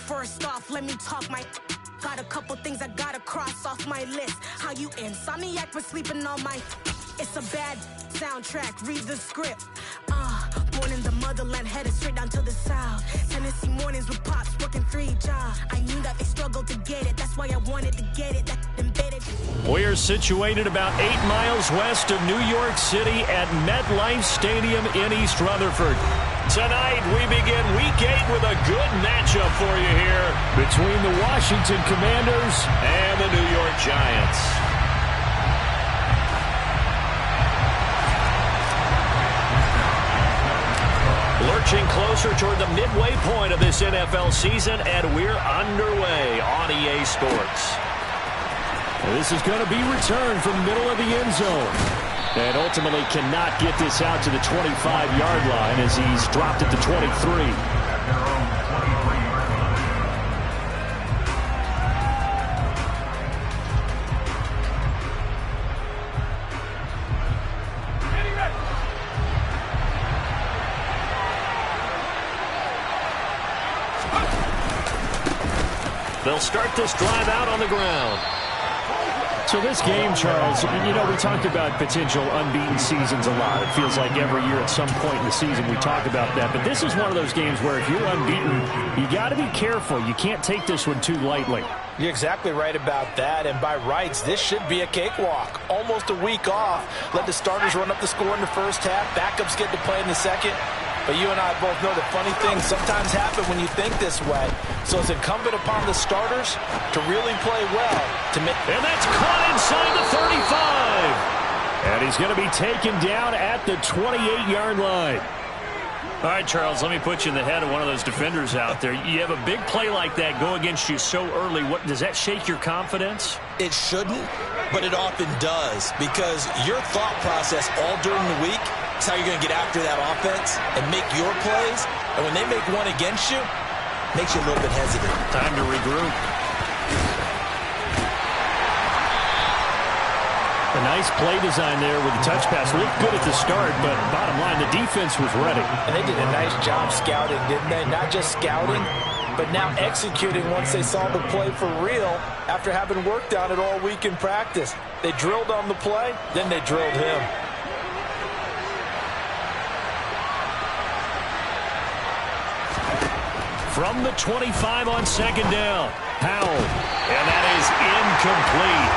First off, let me talk my... Got a couple things I gotta cross off my list. How you insomniac for sleeping on my... It's a bad soundtrack, read the script. Born in the motherland, headed straight down to the south. Tennessee mornings with pops, working 3 jobs. I knew that they struggled to get it, that's why I wanted to get it. That embedded. We're situated about 8 miles west of New York City at MetLife Stadium in East Rutherford. Tonight, we begin Week 8 with a good matchup for you here between the Washington Commanders and the New York Giants. Lurching closer toward the midway point of this NFL season, and we're underway on EA Sports. This is going to be returned from the middle of the end zone. And ultimately cannot get this out to the 25-yard line as he's dropped at the 23. They'll start this drive out on the ground. So this game, Charles, you know, we talked about potential unbeaten seasons a lot. It feels like every year at some point in the season we talk about that. But this is one of those games where if you're unbeaten, you got to be careful. You can't take this one too lightly. You're exactly right about that. And by rights, this should be a cakewalk. Almost a week off. Let the starters run up the score in the first half. Backups get to play in the second. But you and I both know that funny things sometimes happen when you think this way. So it's incumbent upon the starters to really play well. And that's caught inside the 35. And he's going to be taken down at the 28-yard line. All right, Charles, let me put you in the head of one of those defenders out there. You have a big play like that go against you so early. What does that shake your confidence? It shouldn't, but it often does. Because your thought process all during the week is how you're going to get after that offense and make your plays. And when they make one against you, it makes you a little bit hesitant. Time to regroup. A nice play design there with the touch pass. Looked good at the start, but bottom line, the defense was ready. And they did a nice job scouting, didn't they? Not just scouting, but now executing once they saw the play for real after having worked on it all week in practice. They drilled on the play, then they drilled him. From the 25 on second down, Powell. And that is incomplete.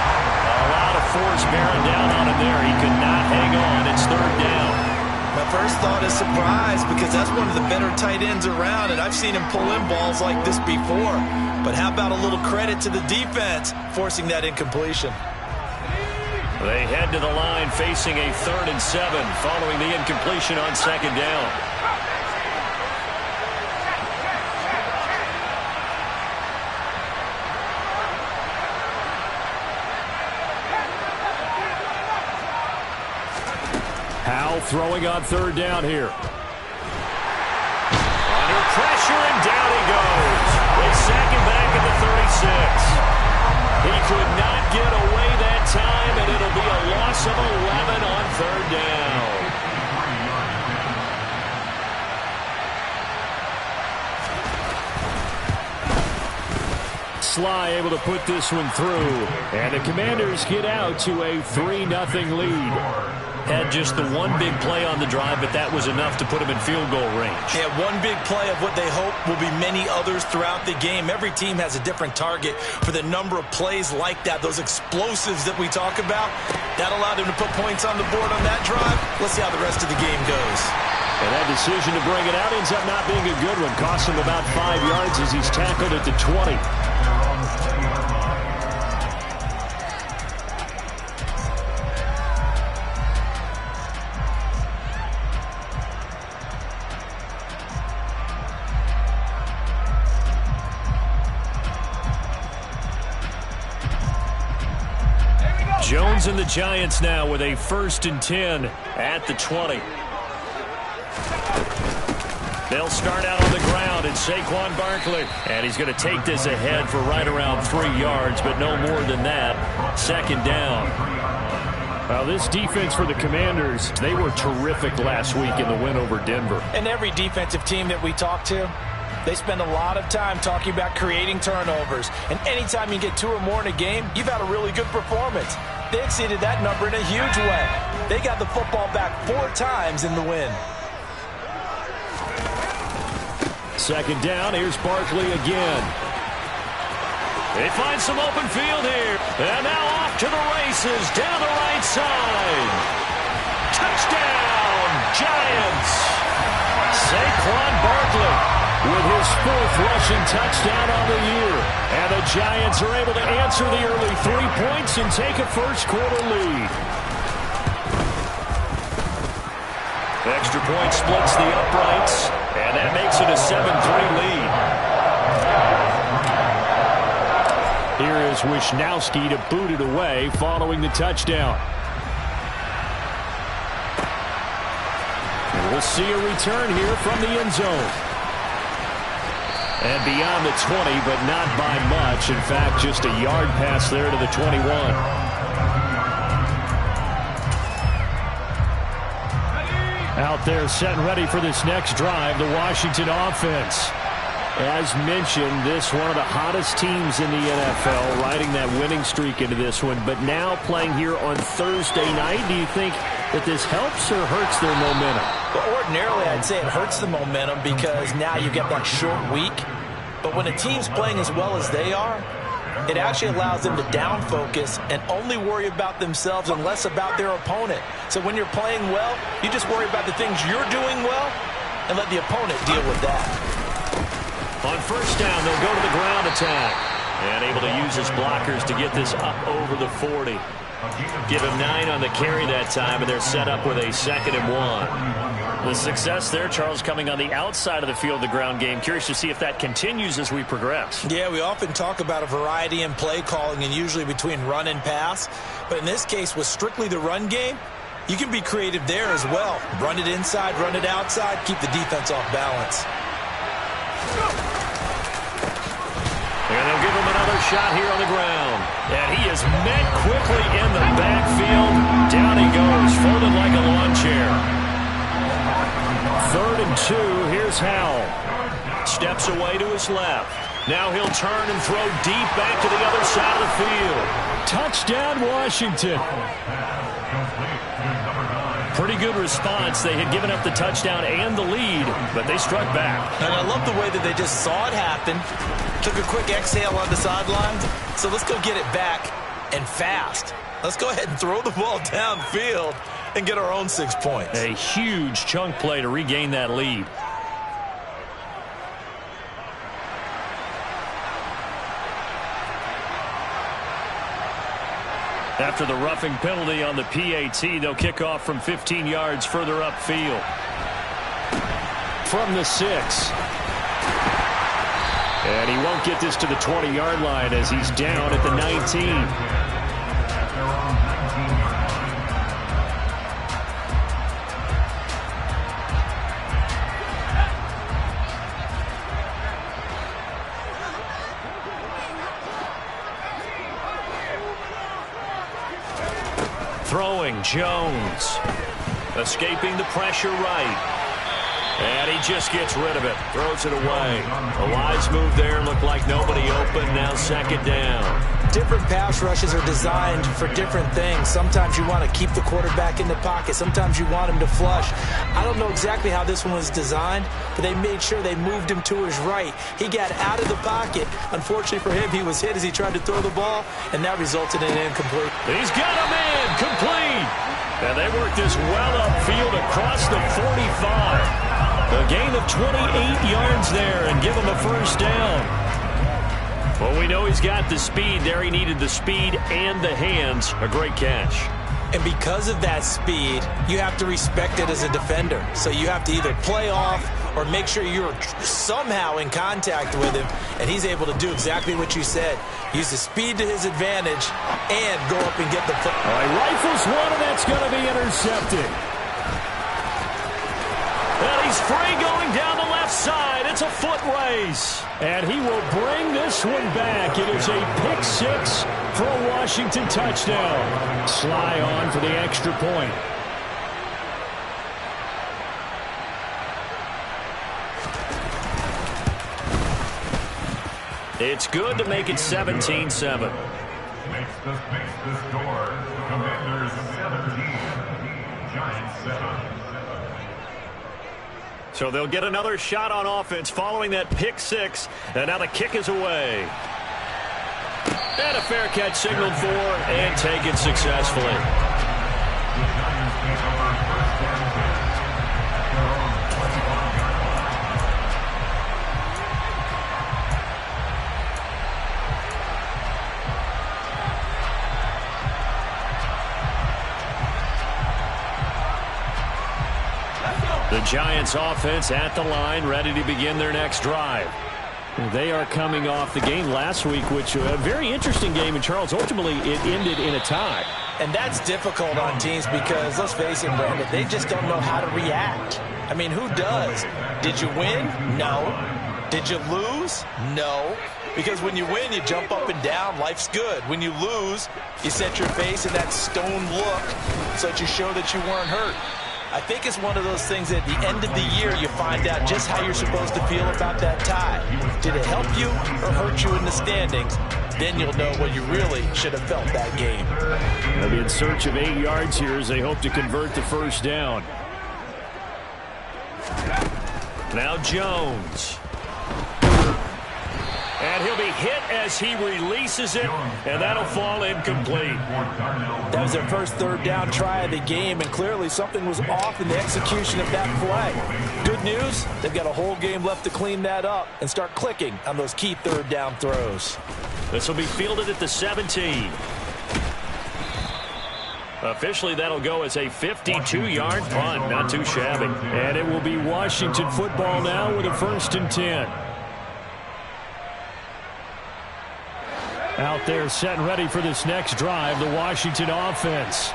A lot of force bearing down on him there. He could not hang on. It's third down. My first thought is surprise because that's one of the better tight ends around, and I've seen him pull in balls like this before. But how about a little credit to the defense forcing that incompletion? They head to the line facing a 3rd and 7 following the incompletion on second down. Powell throwing on third down here. Under pressure, and down he goes. They sack him back at the 36. He could not get away that time, and it'll be a loss of 11 on third down. Sly able to put this one through, and the Commanders get out to a 3-0 lead. Had just the one big play on the drive, but that was enough to put him in field goal range. Yeah, one big play of what they hope will be many others throughout the game. Every team has a different target for the number of plays like that, those explosives that we talk about. That allowed him to put points on the board on that drive. Let's see how the rest of the game goes. And that decision to bring it out ends up not being a good one. Costs him about 5 yards as he's tackled at the 20. Jones and the Giants now with a 1st and 10 at the 20. They'll start out on the ground, and Saquon Barkley. And he's going to take this ahead for right around 3 yards, but no more than that. Second down. Well, this defense for the Commanders, they were terrific last week in the win over Denver. And every defensive team that we talk to, They spend a lot of time talking about creating turnovers. And anytime you get 2 or more in a game, you've had a really good performance. They exceeded that number in a huge way. They got the football back 4 times in the win. Second down, here's Barkley again. They find some open field here. And now off to the races down the right side. Touchdown, Giants. Saquon Barkley with his 4th rushing touchdown on the year. And the Giants are able to answer the early 3 points and take a first-quarter lead. Extra point splits the uprights, and that makes it a 7-3 lead. Here is Wisnowski to boot it away following the touchdown. And we'll see a return here from the end zone. And beyond the 20, but not by much. In fact, just a yard pass there to the 21. Out there set and ready for this next drive, the Washington offense. As mentioned, this one of the hottest teams in the NFL, riding that winning streak into this one. But now playing here on Thursday night, do you think that this helps or hurts their momentum? Well, ordinarily, I'd say it hurts the momentum because now you get that short week. But when a team's playing as well as they are, it actually allows them to down focus and only worry about themselves and less about their opponent. So when you're playing well, you just worry about the things you're doing well and let the opponent deal with that. On first down, they'll go to the ground attack. And able to use his blockers to get this up over the 40. Give him 9 on the carry that time, and they're set up with a 2nd and 1. The success there, Charles, coming on the outside of the field, the ground game. Curious to see if that continues as we progress. Yeah, we often talk about a variety in play calling and usually between run and pass. But in this case, with strictly the run game, you can be creative there as well. Run it inside, run it outside, keep the defense off balance. And they'll give him another shot here on the ground. And he is met quickly in the backfield. Down he goes, folded like a lawn chair. 3rd and 2, here's Howell. Steps away to his left. Now he'll turn and throw deep back to the other side of the field. Touchdown, Washington. Pretty good response. They had given up the touchdown and the lead, but they struck back. And I love the way that they just saw it happen, took a quick exhale on the sidelines. So let's go get it back and fast. Let's go ahead and throw the ball downfield and get our own 6 points. A huge chunk play to regain that lead. After the roughing penalty on the PAT, they'll kick off from 15 yards further upfield. From the 6. And he won't get this to the 20-yard line as he's down at the 19. Throwing, Jones. Escaping the pressure right. And he just gets rid of it. Throws it away. A wise move there. Looked like nobody open. Now 2nd down. Different pass rushes are designed for different things. Sometimes you want to keep the quarterback in the pocket. Sometimes you want him to flush. I don't know exactly how this one was designed, but they made sure they moved him to his right. He got out of the pocket. Unfortunately for him, he was hit as he tried to throw the ball, and that resulted in an incomplete. He's got a man. Complete. And they work this well upfield across the 45. A gain of 28 yards there and give him a first down. Well, we know he's got the speed there. He needed the speed and the hands. A great catch. And because of that speed, you have to respect it as a defender. So you have to either play off or make sure you're somehow in contact with him. And he's able to do exactly what you said. Use the speed to his advantage and go up and get the foot. All right, rifles one, and that's going to be intercepted. And he's free going down the left side. It's a foot race. And he will bring this one back. It is a pick 6 for a Washington touchdown. Sly on for the extra point. It's good to make it 17-7. Makes the score. Commanders 17, Giants 7. So they'll get another shot on offense following that pick six. And now the kick is away. And a fair catch signaled for and taken successfully. The Giants offense at the line, ready to begin their next drive. They are coming off the game last week, which a very interesting game. And, Charles, ultimately it ended in a tie. And that's difficult on teams because, let's face it, Brandon, they just don't know how to react. I mean, who does? Did you win? No. Did you lose? No. Because when you win, you jump up and down. Life's good. When you lose, you set your face in that stone look so that you show that you weren't hurt. I think it's one of those things at the end of the year you find out just how you're supposed to feel about that tie. Did it help you or hurt you in the standings? Then you'll know what you really should have felt that game. They'll be in search of 8 yards here as they hope to convert the first down. Now Jones. And he'll be hit as he releases it, and that'll fall incomplete. That was their first third down try of the game, and clearly something was off in the execution of that play. Good news, they've got a whole game left to clean that up and start clicking on those key third down throws. This will be fielded at the 17. Officially, that'll go as a 52-yard punt. Not too shabby. And it will be Washington football now with a 1st and 10. Out there set and ready for this next drive, the Washington offense.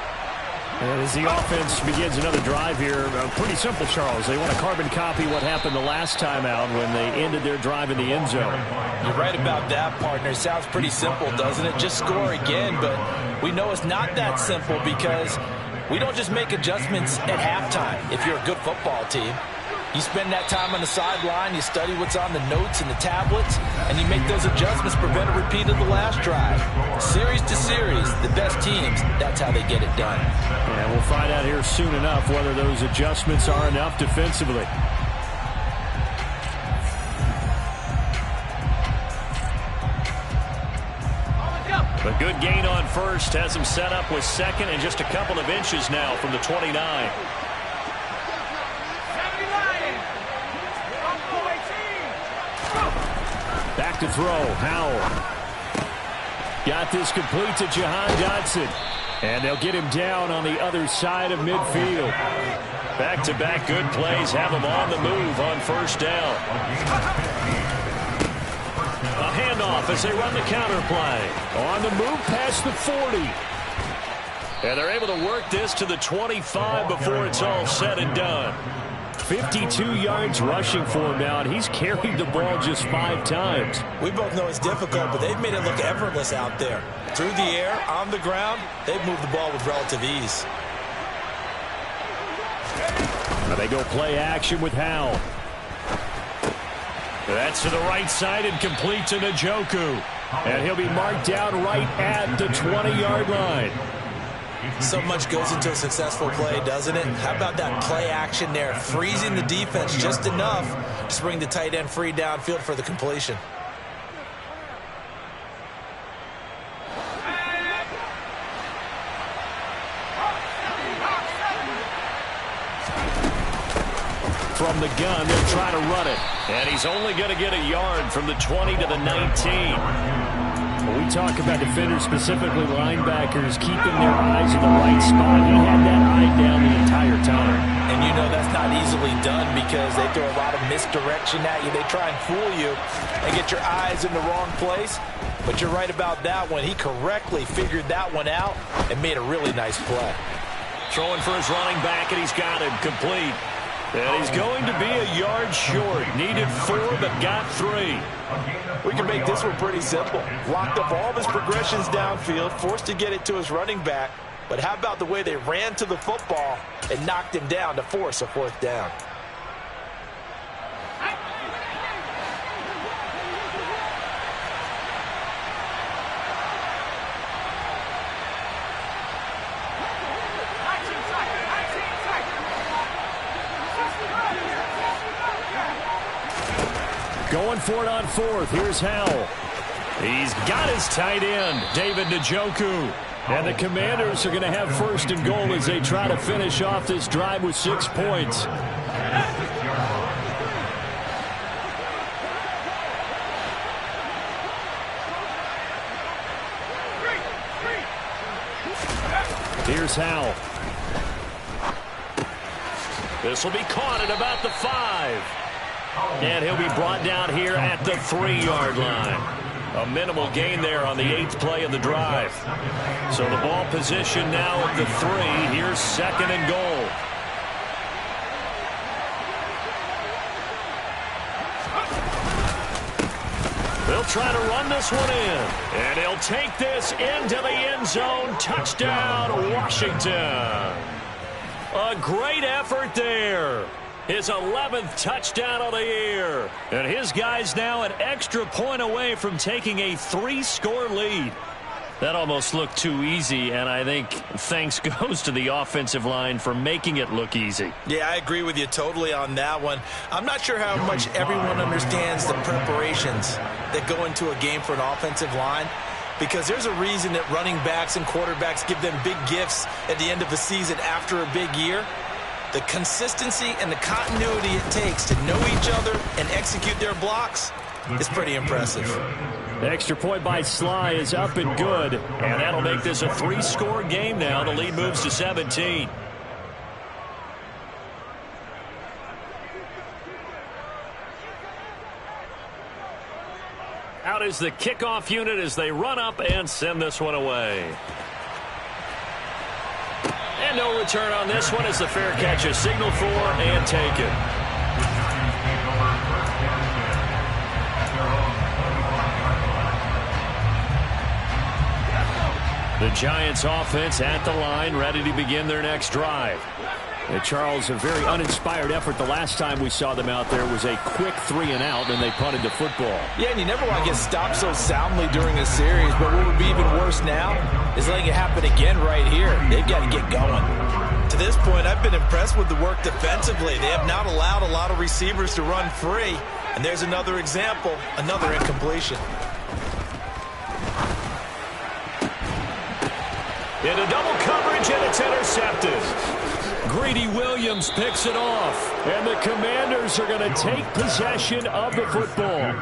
And as the offense begins another drive here, pretty simple, Charles. They want to carbon copy what happened the last time out when they ended their drive in the end zone. You're right about that, partner. It sounds pretty simple, doesn't it? Just score again, but we know it's not that simple because we don't just make adjustments at halftime if you're a good football team. You spend that time on the sideline, you study what's on the notes and the tablets, and you make those adjustments, prevent a repeat of the last drive. Series to series, the best teams, that's how they get it done. And we'll find out here soon enough whether those adjustments are enough defensively. A good gain on first has him set up with second and just a couple of inches now from the 29. Back to throw, Howell. Got this complete to Jahan Dotson. And they'll get him down on the other side of midfield. Back-to-back good plays have him on the move on first down. A handoff as they run the counter play. On the move past the 40. And they're able to work this to the 25 before it's all said and done. 52 yards rushing for him now, and he's carried the ball just 5 times. We both know it's difficult, but they've made it look effortless out there. Through the air, on the ground, they've moved the ball with relative ease. Now they go play action with Howell. That's to the right side and complete to Njoku. And he'll be marked down right at the 20-yard line. So much goes into a successful play, doesn't it? How about that play action there? Freezing the defense just enough to bring the tight end free downfield for the completion. From the gun, they'll try to run it. And he's only going to get a yard from the 20 to the 19. When we talk about defenders, specifically linebackers, keeping their eyes in the right spot, he had that eye down the entire time. And you know that's not easily done because they throw a lot of misdirection at you. They try and fool you and get your eyes in the wrong place. But you're right about that one. He correctly figured that one out and made a really nice play. Throwing for his running back, and he's got him complete. And he's going to be a yard short. Needed 4, but got 3. We can make this one pretty simple. Locked up all of his progressions downfield, forced to get it to his running back. But how about the way they ran to the football and knocked him down to force a 4th down? Going for it on fourth. Here's Howell. He's got his tight end, David Njoku. And the Commanders are going to have first and goal as they try to finish off this drive with 6 points. Here's Howell. This will be caught at about the 5. And he'll be brought down here at the 3-yard line. A minimal gain there on the 8th play of the drive. So the ball position now at the 3. Here's second and goal. They'll try to run this one in. And he'll take this into the end zone. Touchdown, Washington. A great effort there. His 11th touchdown of the year. And his guy's now an extra point away from taking a 3-score lead. That almost looked too easy, and I think thanks goes to the offensive line for making it look easy. Yeah, I agree with you totally on that one. I'm not sure how much everyone understands the preparations that go into a game for an offensive line, because there's a reason that running backs and quarterbacks give them big gifts at the end of the season after a big year. The consistency and the continuity it takes to know each other and execute their blocks is pretty impressive. The extra point by Sly is up and good, and that'll make this a 3-score game now. The lead moves to 17. Out is the kickoff unit as they run up and send this one away. And no return on this one as the fair catch is signaled for and taken. The Giants offense at the line, ready to begin their next drive. Charles, a very uninspired effort the last time we saw them out there was a quick 3-and-out, and they punted the football. Yeah, and you never want to get stopped so soundly during a series, but what would be even worse now is letting it happen again right here. They've got to get going. To this point, I've been impressed with the work defensively. They have not allowed a lot of receivers to run free, and there's another example, another incompletion. Into double coverage, and it's intercepted. Greedy Williams picks it off, and the Commanders are going to take possession of the football.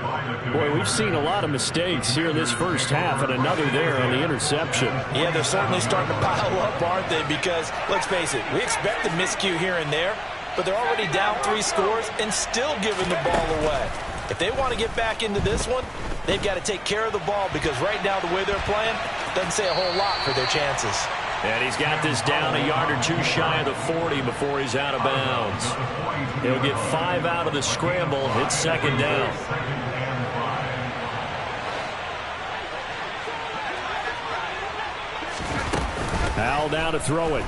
Boy, we've seen a lot of mistakes here in this first half, and another there on the interception. Yeah, they're certainly starting to pile up, aren't they? Because, let's face it, we expect a miscue here and there, but they're already down 3 scores and still giving the ball away. If they want to get back into this one, they've got to take care of the ball, because right now the way they're playing doesn't say a whole lot for their chances. And he's got this down a yard or two shy of the 40 before he's out of bounds. He'll get 5 out of the scramble. It's second down. Howell down to throw it.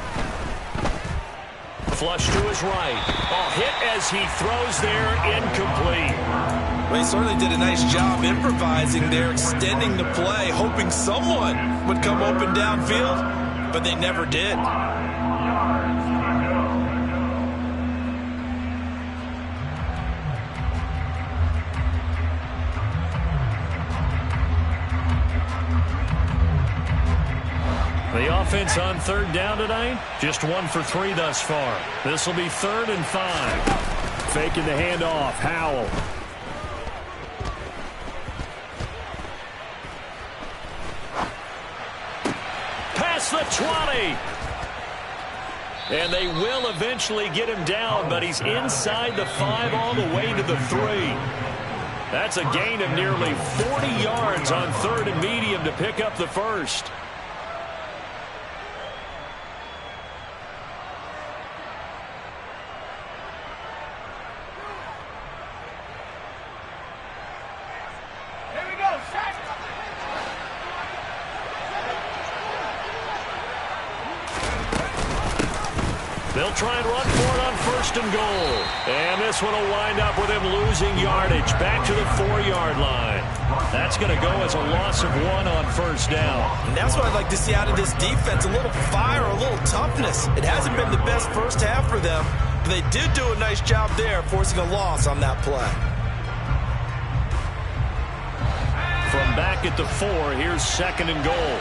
Flush to his right. Oh, hit as he throws there, incomplete. Well, he certainly did a nice job improvising there, extending the play, hoping someone would come open downfield, but they never did. The offense on third down tonight, just 1 for 3 thus far. This will be 3rd and 5. Faking the handoff, Howell. Past the 20. And they will eventually get him down, but he's inside the 5 all the way to the 3. That's a gain of nearly 40 yards on 3rd and medium to pick up the first. They'll try and run for it on 1st and goal. And this one will wind up with him losing yardage back to the 4-yard line. That's going to go as a loss of 1 on 1st down. And that's what I'd like to see out of this defense, a little fire, a little toughness. It hasn't been the best first half for them, but they did do a nice job there forcing a loss on that play. clock at the 4. Here's 2nd and goal.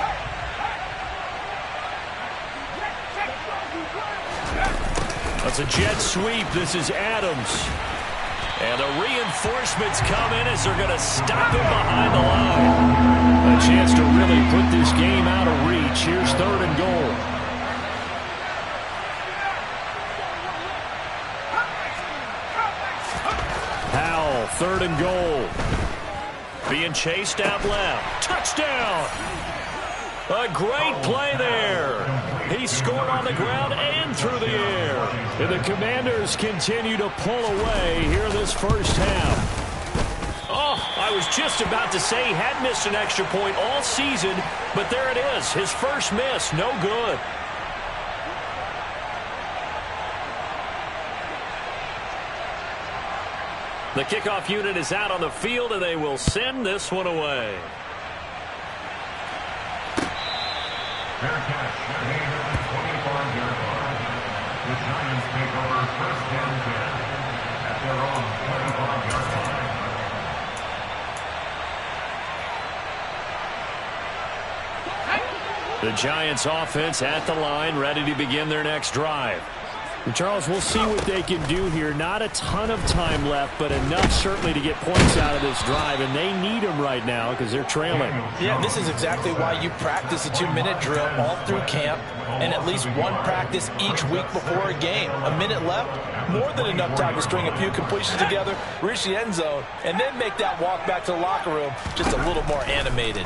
That's a jet sweep. This is Adams. And the reinforcements come in as they're going to stop him behind the line. A chance to really put this game out of reach. Here's 3rd and goal. Howell, 3rd and goal. Being chased out left. Touchdown! A great play there. He scored on the ground and through the air. And the Commanders continue to pull away here this first half. Oh, I was just about to say he had missed an extra point all season, but there it is. His first miss, no good. The kickoff unit is out on the field, and they will send this one away. Fair catch, made at the 25-yard line. The Giants take over 1st and 10 at their own 25-yard line. The Giants offense at the line, ready to begin their next drive. And Charles, we'll see what they can do here. Not a ton of time left, but enough certainly to get points out of this drive, and they need them right now because they're trailing. Yeah, this is exactly why you practice a 2-minute drill all through camp and at least one practice each week before a game. A minute left, more than enough time to string a few completions together, reach the end zone, and then make that walk back to the locker room just a little more animated.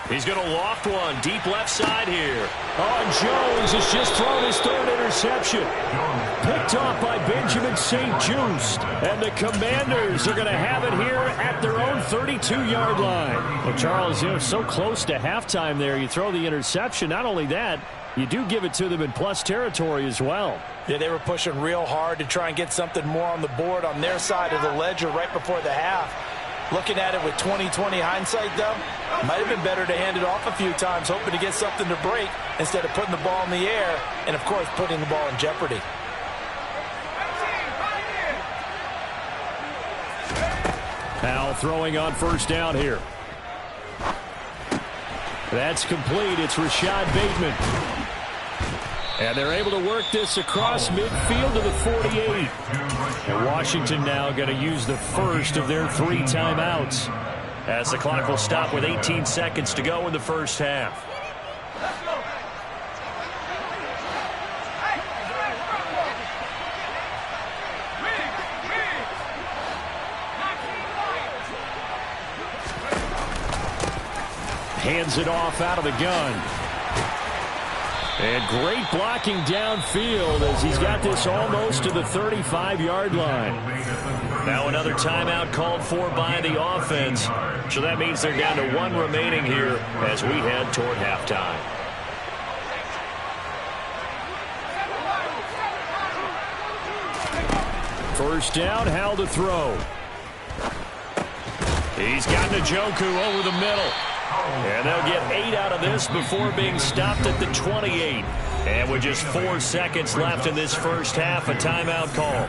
He's going to loft one deep left side here. Oh, and Jones has just thrown his 3rd interception. Picked off by Benjamin St. Juste. And the Commanders are going to have it here at their own 32-yard line. Well, Charles, you know, so close to halftime there. You throw the interception. Not only that, you do give it to them in plus territory as well. Yeah, they were pushing real hard to try and get something more on the board on their side of the ledger right before the half. Looking at it with 20/20 hindsight, though, might have been better to hand it off a few times, hoping to get something to break instead of putting the ball in the air and, of course, putting the ball in jeopardy. Howell throwing on 1st down here. That's complete. It's Rashad Bateman. And they're able to work this across midfield to the 48. And Washington now going to use the first of their 3 timeouts. As the clock will stop with 18 seconds to go in the first half. Hands it off out of the gun. And great blocking downfield as he's got this almost to the 35-yard line. Now another timeout called for by the offense. So that means they're down to 1 remaining here as we head toward halftime. First down, Howell to throw. He's got Njoku over the middle. And they'll get 8 out of this before being stopped at the 28. And with just 4 seconds left in this first half, a timeout call.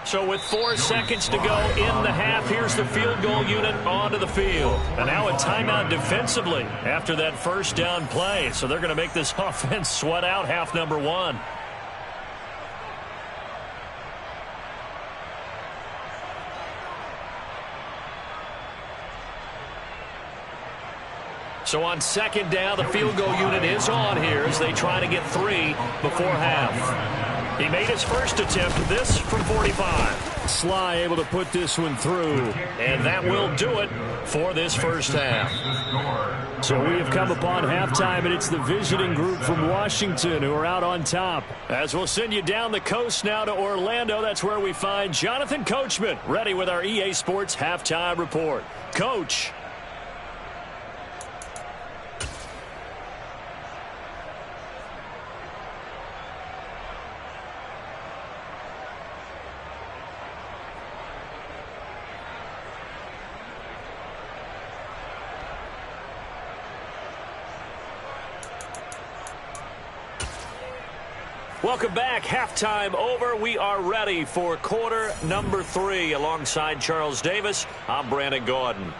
So with 4 seconds to go in the half, here's the field goal unit onto the field. And now a timeout defensively after that first down play. So they're going to make this offense sweat out half number 1. So on 2nd down, the field goal unit is on here as they try to get 3 before half. He made his first attempt, this from 45. Sly able to put this one through. And that will do it for this first half. So we have come upon halftime, and it's the visiting group from Washington who are out on top. As we'll send you down the coast now to Orlando, that's where we find Jonathan Coachman, ready with our EA Sports Halftime Report. Coach. Welcome back. Halftime over. We are ready for quarter number 3. Alongside Charles Davis, I'm Brandon Gordon.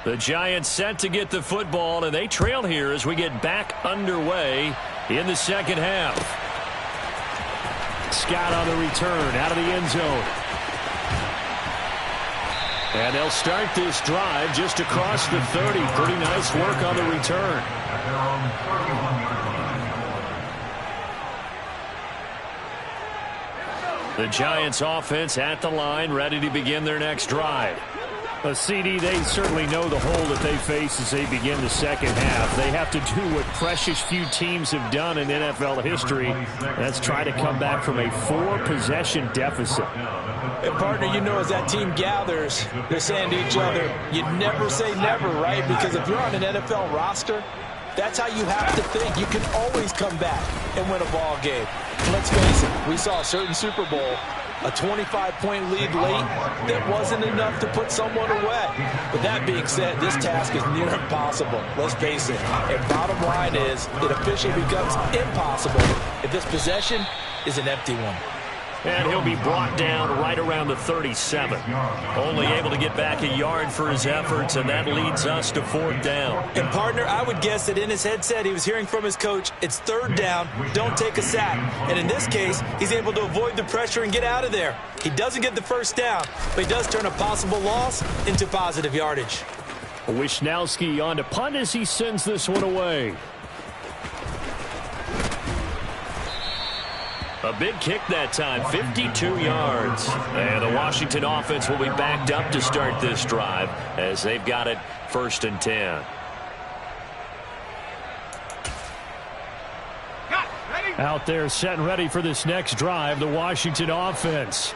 The Giants set to get the football, and they trail here as we get back underway in the second half. Scott on the return out of the end zone. And they'll start this drive just across the 30. Pretty nice work on the return. The Giants offense at the line, ready to begin their next drive. A CD, they certainly know the hole that they face as they begin the second half. They have to do what precious few teams have done in NFL history. That's try to come back from a 4-possession deficit. And partner, you know, as that team gathers, they're saying to each other, you never say never, right? Because if you're on an NFL roster, that's how you have to think. You can always come back and win a ball game. Let's face it, we saw a certain Super Bowl, a 25-point lead late that wasn't enough to put someone away. But that being said, this task is near impossible. Let's face it. And bottom line is, it officially becomes impossible if this possession is an empty one. And he'll be brought down right around the 37. Only able to get back a yard for his efforts, and that leads us to 4th down. And partner, I would guess that in his headset he was hearing from his coach, it's 3rd down, don't take a sack. And in this case, he's able to avoid the pressure and get out of there. He doesn't get the 1st down, but he does turn a possible loss into positive yardage. Wisnowski on to punt as he sends this one away. A big kick that time, 52 yards. And the Washington offense will be backed up to start this drive as they've got it 1st and 10. Out there set and ready for this next drive, the Washington offense.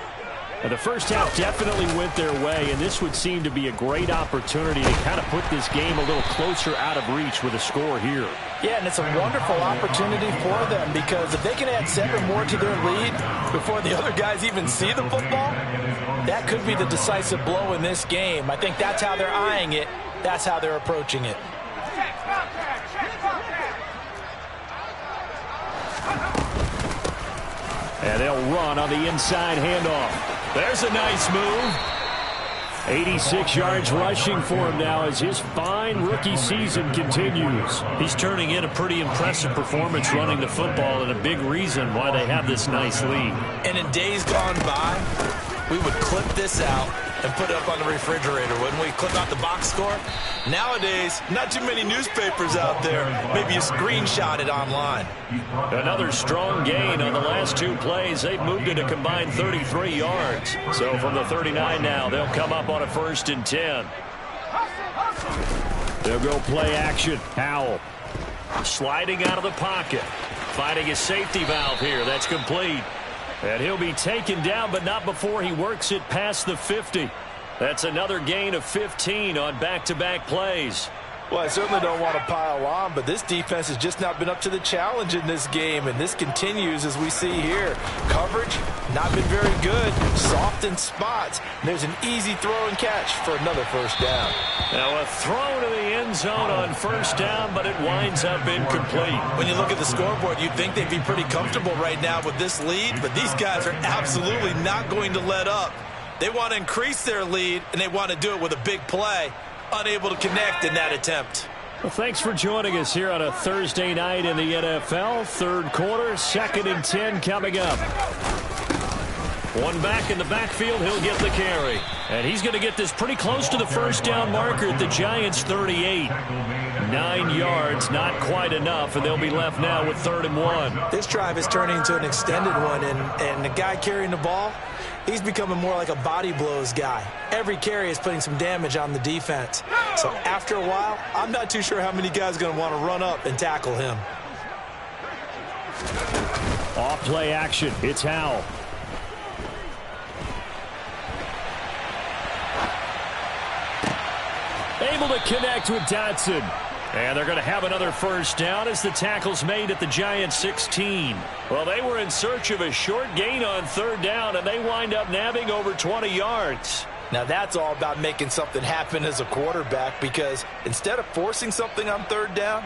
And the first half definitely went their way, and this would seem to be a great opportunity to kind of put this game a little closer out of reach with a score here. Yeah, and it's a wonderful opportunity for them because if they can add 7 more to their lead before the other guys even see the football, that could be the decisive blow in this game. I think that's how they're eyeing it. That's how they're approaching it. And they'll run on the inside handoff. There's a nice move. 86 yards rushing for him now as his fine rookie season continues. He's turning in a pretty impressive performance running the football, and a big reason why they have this nice lead. And in days gone by, we would clip this out and put it up on the refrigerator, wouldn't we? Clip out the box score. Nowadays, not too many newspapers out there. Maybe you screenshot it online. Another strong gain on the last 2 plays. They've moved it a combined 33 yards. So from the 39 now, they'll come up on a 1st and 10. They'll go play action. Howell sliding out of the pocket. Finding a safety valve here. That's complete. And he'll be taken down, but not before he works it past the 50. That's another gain of 15 on back-to-back plays. Well, I certainly don't want to pile on, but this defense has just not been up to the challenge in this game, and this continues as we see here. Coverage, not been very good. Soft in spots. And there's an easy throw and catch for another 1st down. Now a throw to the end zone on 1st down, but it winds up incomplete. When you look at the scoreboard, you'd think they'd be pretty comfortable right now with this lead, but these guys are absolutely not going to let up. They want to increase their lead, and they want to do it with a big play. Unable to connect in that attempt. Well, thanks for joining us here on a Thursday night in the NFL. 3rd quarter, 2nd and 10 coming up. One back in the backfield, he'll get the carry. And he's going to get this pretty close to the 1st down marker at the Giants' 38. 9 yards, not quite enough, and they'll be left now with 3rd and 1. This drive is turning into an extended one, and the guy carrying the ball, he's becoming more like a body blows guy. Every carry is putting some damage on the defense. So after a while, I'm not too sure how many guys are going to want to run up and tackle him. Off play action. It's Howell. Able to connect with Dotson. And they're going to have another first down as the tackle's made at the Giants' 16. Well, they were in search of a short gain on third down, and they wind up nabbing over 20 yards. Now that's all about making something happen as a quarterback, because instead of forcing something on third down,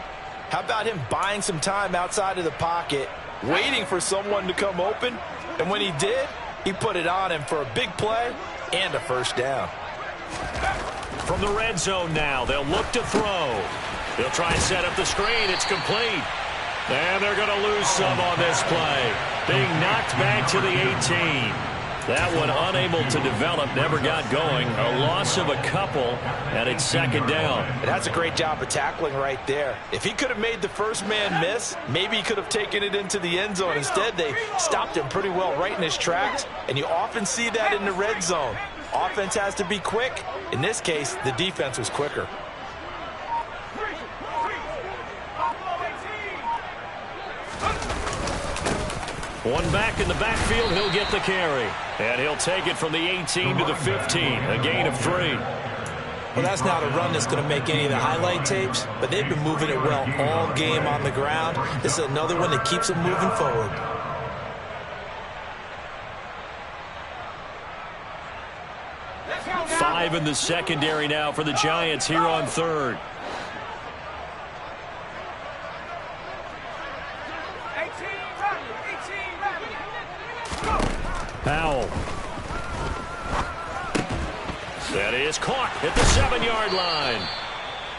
how about him buying some time outside of the pocket, waiting for someone to come open, and when he did, he put it on him for a big play and a first down. From the red zone now, they'll look to throw. They'll try and set up the screen. It's complete. And they're going to lose some on this play. Being knocked back to the 18. That one unable to develop, never got going. A loss of a couple, and it's second down. And that's a great job of tackling right there. If he could have made the first man miss, maybe he could have taken it into the end zone. Instead, they stopped him pretty well right in his tracks, and you often see that in the red zone. Offense has to be quick. In this case, the defense was quicker. One back in the backfield, he'll get the carry. And he'll take it from the 18 to the 15, a gain of 3. Well, that's not a run that's going to make any of the highlight tapes, but they've been moving it well all game on the ground. This is another one that keeps them moving forward. Five in the secondary now for the Giants here on third. Powell. That is caught at the 7-yard line.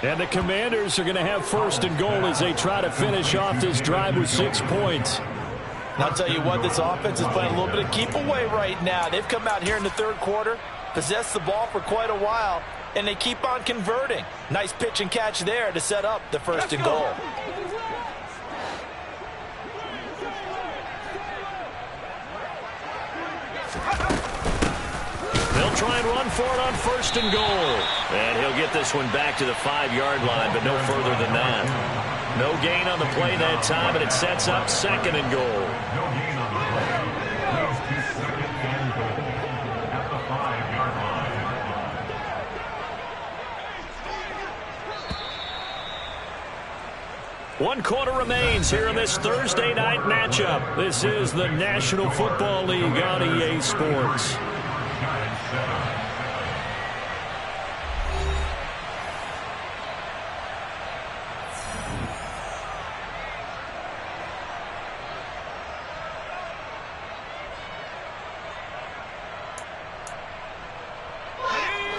And the Commanders are going to have first and goal as they try to finish off this drive with 6 points. And I'll tell you what, this offense is playing a little bit of keep away right now. They've come out here in the third quarter, possessed the ball for quite a while, and they keep on converting. Nice pitch and catch there to set up the first and goal. They'll try and run for it on first and goal. And he'll get this one back to the 5-yard line, but no further than that. No gain on the play that time, and it sets up second and goal. No gain on the play. Moves to second and goal at the 5-yard line. 1 quarter remains here in this Thursday night matchup. This is the National Football League on EA Sports.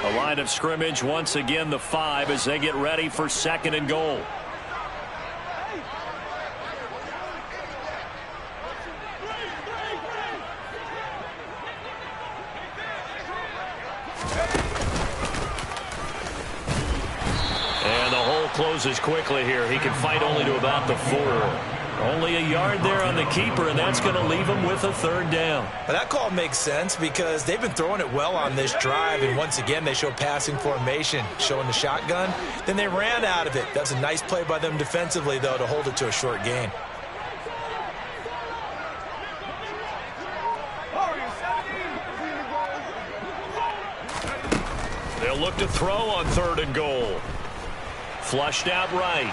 A line of scrimmage once again, the 5 as they get ready for second and goal. Closes quickly here. He can fight only to about the 4. Only a yard there on the keeper, and that's going to leave him with a third down. Well, that call makes sense because they've been throwing it well on this drive, and once again they show passing formation, showing the shotgun. Then they ran out of it. That's a nice play by them defensively, though, to hold it to a short gain. They'll look to throw on third and goal. Flushed out right.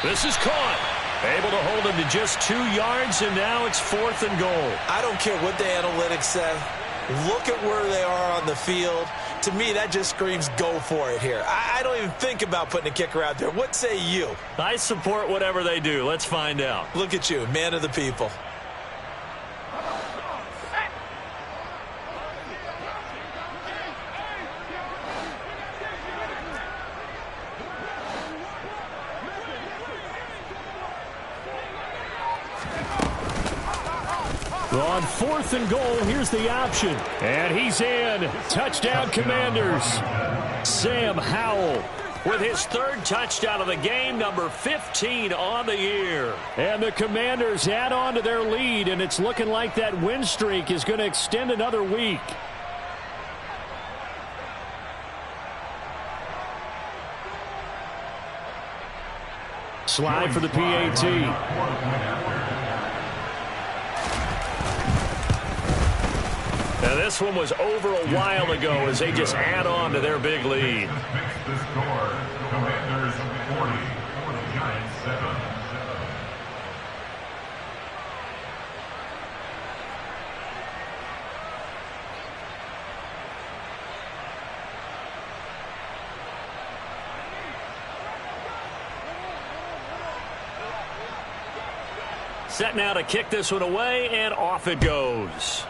This is caught. Able to hold him to just 2 yards, and now it's fourth and goal. I don't care what the analytics say. Look at where they are on the field. To me, that just screams go for it here. I don't even think about putting a kicker out there. What say you? I support whatever they do. Let's find out. Look at you, man of the people. On fourth and goal, here's the option. And he's in. Touchdown, Commanders. Sam Howell with his 3rd touchdown of the game, number 15 on the year. And the Commanders add on to their lead, and it's looking like that win streak is going to extend another week. Slide for the PAT. Now this one was over a while ago as they just add on to their big lead. Just fixed the score. Commanders 40, Giants 7. Set now to kick this one away, and off it goes.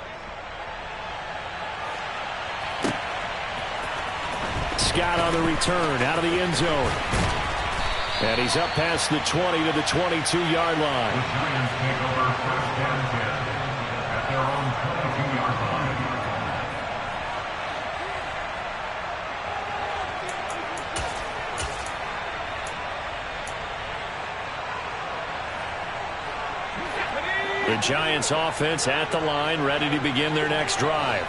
Scott on the return, out of the end zone. And he's up past the 20 to the 22-yard line. The Giants take over first and 10 at their own 22-yard line. The Giants offense at the line, ready to begin their next drive.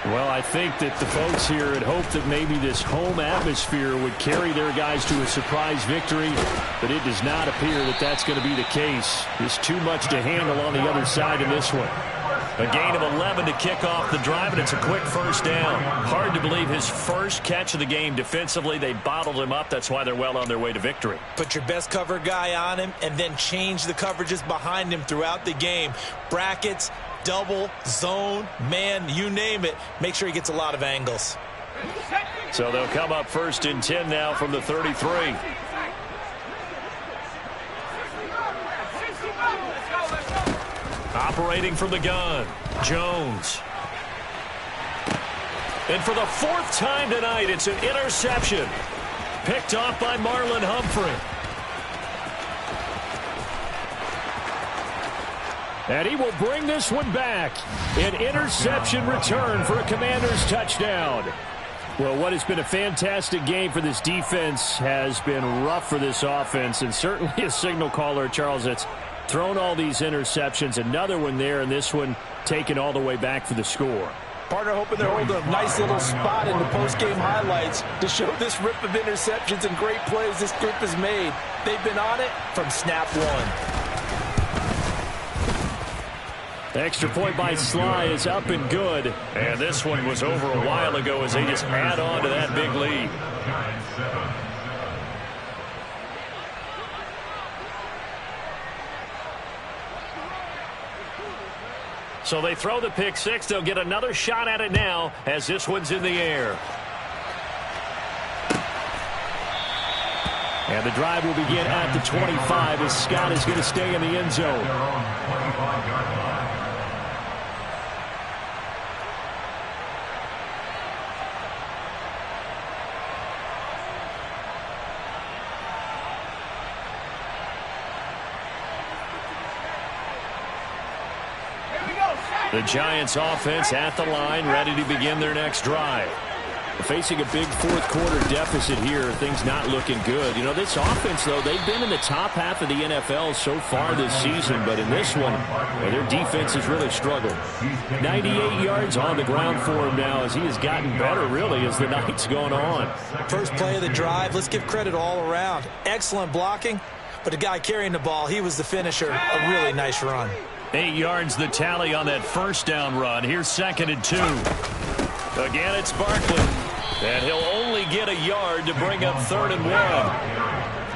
Well, I think that the folks here had hoped that maybe this home atmosphere would carry their guys to a surprise victory, but it does not appear that that's going to be the case. There's too much to handle on the other side in this one. A gain of 11 to kick off the drive, and it's a quick first down. Hard to believe his first catch of the game defensively. They bottled him up. That's why they're well on their way to victory. Put your best cover guy on him and then change the coverages behind him throughout the game. Brackets, double, zone, man, you name it. Make sure he gets a lot of angles. So they'll come up first and 10 now from the 33. Operating from the gun, Jones. And for the fourth time tonight, it's an interception. Picked off by Marlon Humphrey. And he will bring this one back. An interception return for a Commanders touchdown. Well, what has been a fantastic game for this defense has been rough for this offense, and certainly a signal caller, Charles, that's thrown all these interceptions. Another one there, and this one taken all the way back for the score. Partner hoping they're holding a nice little spot in the post-game highlights to show this rip of interceptions and great plays this group has made. They've been on it from snap one. Extra point by Sly is up and good. And this one was over a while ago as they just add on to that big lead. So they throw the pick six. They'll get another shot at it now as this one's in the air. And the drive will begin at the 25 as Scott is going to stay in the end zone. The Giants offense at the line, ready to begin their next drive. Facing a big fourth quarter deficit here, things not looking good. You know, this offense, though, they've been in the top half of the NFL so far this season, but in this one, their defense has really struggled. 98 yards on the ground for him now as he has gotten better, really, as the night's going on. First play of the drive, let's give credit all around. Excellent blocking, but the guy carrying the ball, he was the finisher. A really nice run. 8 yards the tally on that first down run. Here's 2nd and 2. Again, it's Barkley. And he'll only get a yard to bring up 3rd and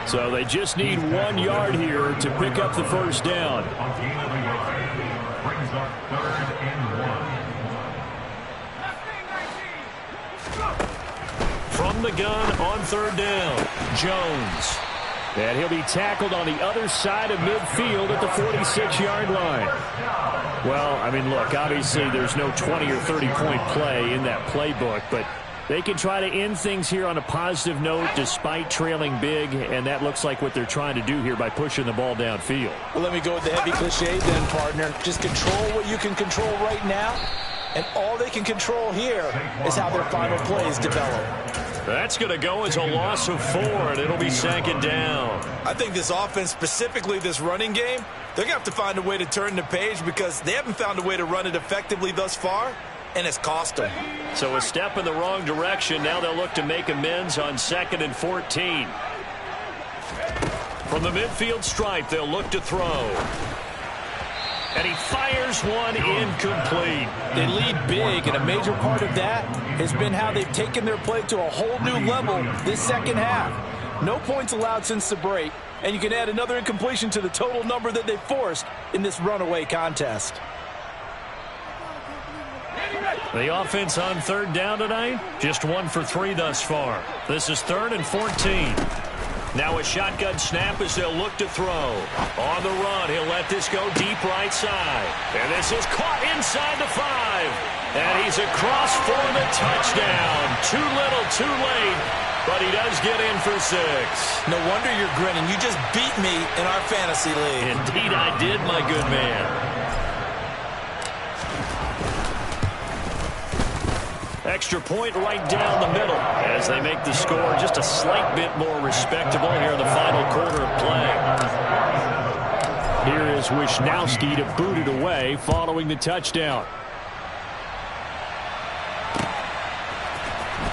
1. So they just need 1 yard here to pick up the first down. Brings up 3rd and 1. From the gun on 3rd down, Jones. And he'll be tackled on the other side of midfield at the 46-yard line. Well, I mean, look, obviously there's no 20 or 30-point play in that playbook, but they can try to end things here on a positive note despite trailing big, and that looks like what they're trying to do here by pushing the ball downfield. Well, let me go with the heavy cliche then, partner. Just control what you can control right now, and all they can control here is how their final plays develop. That's going to go as a loss of 4, and it'll be 2nd down. I think this offense, specifically this running game, they're going to have to find a way to turn the page because they haven't found a way to run it effectively thus far, and it's cost them. So a step in the wrong direction. Now they'll look to make amends on 2nd and 14. From the midfield stripe, they'll look to throw. And he fires one incomplete. They lead big, and a major part of that has been how they've taken their play to a whole new level this second half. No points allowed since the break, and you can add another incompletion to the total number that they forced in this runaway contest. The offense on third down tonight, just 1 for 3 thus far. This is 3rd and 14. Now a shotgun snap as they'll look to throw. On the run, he'll let this go deep right side. And this is caught inside the 5. And he's across for the touchdown. Too little, too late, but he does get in for 6. No wonder you're grinning. You just beat me in our fantasy league. Indeed I did, my good man. Extra point right down the middle as they make the score just a slight bit more respectable here in the final quarter of play. Here is Wisnowski to boot it away following the touchdown.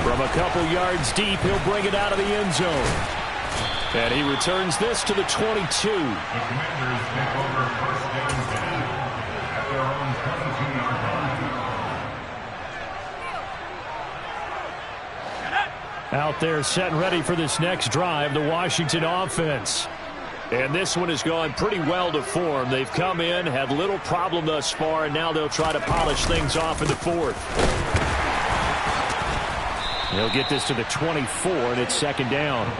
From a couple yards deep, he'll bring it out of the end zone. And he returns this to the 22. The Commanders take over first and 10 at their own 22-yard line. Out there set and ready for this next drive, the Washington offense. And this one has gone pretty well to form. They've come in, had little problem thus far, and now they'll try to polish things off in the 4th. They'll get this to the 24, and it's 2nd down.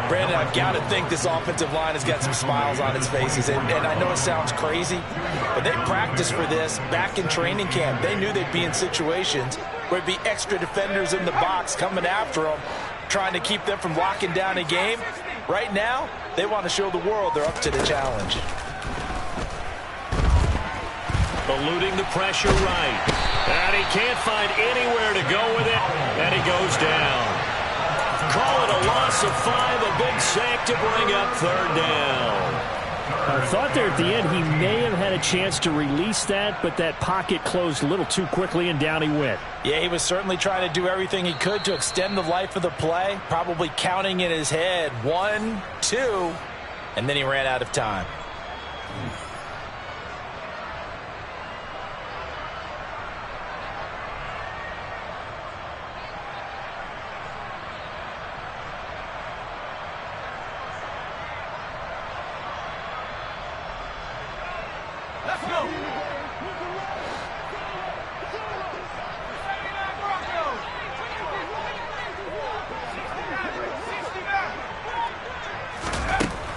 Brandon, I've got to think this offensive line has got some smiles on its faces. And I know it sounds crazy, but they practiced for this back in training camp. They knew they'd be in situations where it'd be extra defenders in the box coming after them, trying to keep them from locking down a game. Right now, they want to show the world they're up to the challenge. Eluding the pressure right. And he can't find anywhere to go with it. And he goes down. Call it a loss of 5. A big sack to bring up 3rd down. I thought there at the end he may have had a chance to release that, but that pocket closed a little too quickly, and down he went. Yeah, he was certainly trying to do everything he could to extend the life of the play, probably counting in his head 1, 2, and then he ran out of time.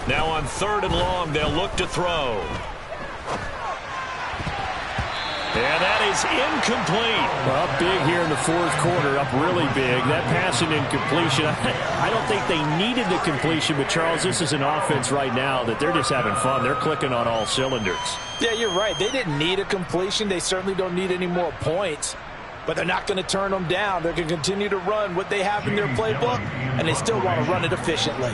Now on 3rd and long, they'll look to throw. And that is incomplete. Up big here in the 4th quarter, up really big. That pass and incompletion, I don't think they needed the completion, but Charles, this is an offense right now that they're just having fun. They're clicking on all cylinders. Yeah, you're right. They didn't need a completion. They certainly don't need any more points, but they're not going to turn them down. They're going to continue to run what they have in their playbook, and they still want to run it efficiently.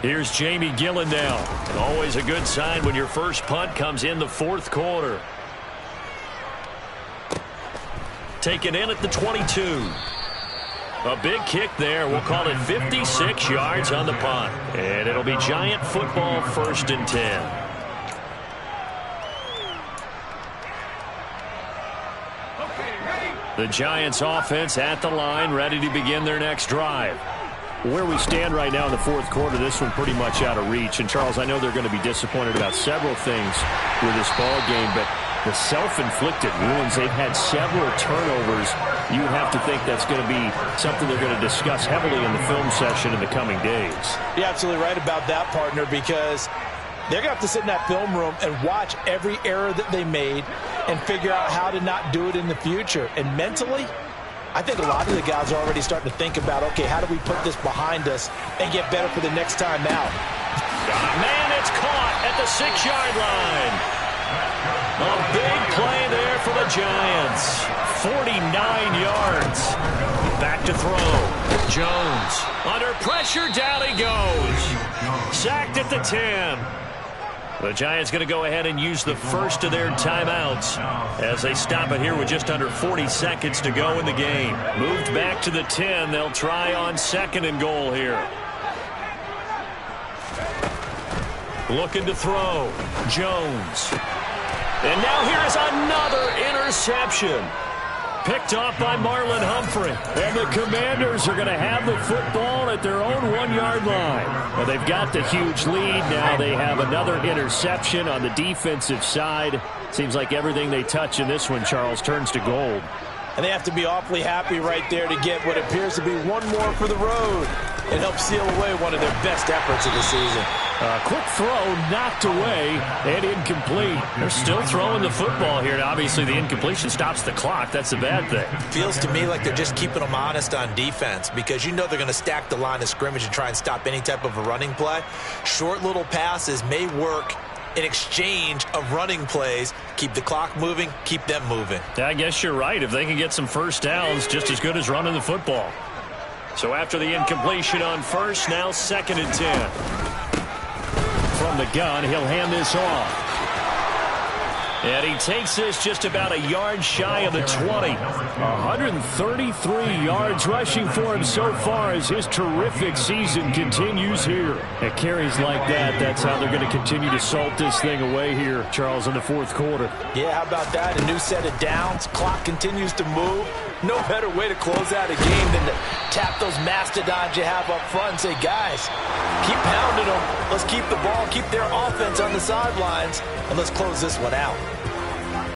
Here's Jamie Gillen now. Always a good sign when your first punt comes in the 4th quarter. Taken in at the 22. A big kick there. We'll call it 56 yards on the punt. And it'll be Giant football, 1st and 10. The Giants offense at the line, ready to begin their next drive. Where we stand right now in the 4th quarter, this one pretty much out of reach. And, Charles, I know they're going to be disappointed about several things with this ball game, but the self-inflicted wounds, they've had several turnovers. You have to think that's going to be something they're going to discuss heavily in the film session in the coming days. You're absolutely right about that, partner, because they're going to have to sit in that film room and watch every error that they made and figure out how to not do it in the future. And mentally, I think a lot of the guys are already starting to think about, okay, how do we put this behind us and get better for the next time out? Man, it's caught at the 6-yard line. A big play there for the Giants. 49 yards. Back to throw. Jones. Under pressure, down he goes. Sacked at the 10. The Giants going to go ahead and use the first of their timeouts as they stop it here with just under 40 seconds to go in the game. Moved back to the 10. They'll try on 2nd and goal here. Looking to throw. Jones. And now here is another interception. picked off by Marlon Humphrey. And the Commanders are going to have the football at their own 1-yard line. Well, they've got the huge lead. Now they have another interception on the defensive side. Seems like everything they touch in this one, Charles, turns to gold. And they have to be awfully happy right there to get what appears to be one more for the road. It helps seal away one of their best efforts of the season. Quick throw, knocked away, and incomplete. They're still throwing the football here. Obviously, the incompletion stops the clock. That's a bad thing. Feels to me like they're just keeping them honest on defense because you know they're going to stack the line of scrimmage and try and stop any type of a running play. Short little passes may work in exchange of running plays. Keep the clock moving, keep them moving. Yeah, I guess you're right. If they can get some first downs, just as good as running the football. So after the incompletion on first, now 2nd and 10. From the gun, he'll hand this off. And he takes this just about a yard shy of the 20. 133 yards rushing for him so far as his terrific season continues here. At carries like that, that's how they're going to continue to salt this thing away here, Charles, in the 4th quarter. Yeah, how about that? A new set of downs. Clock continues to move. No better way to close out a game than to tap those mastodons you have up front and say, guys, keep pounding them. Let's keep the ball, keep their offense on the sidelines, and let's close this one out.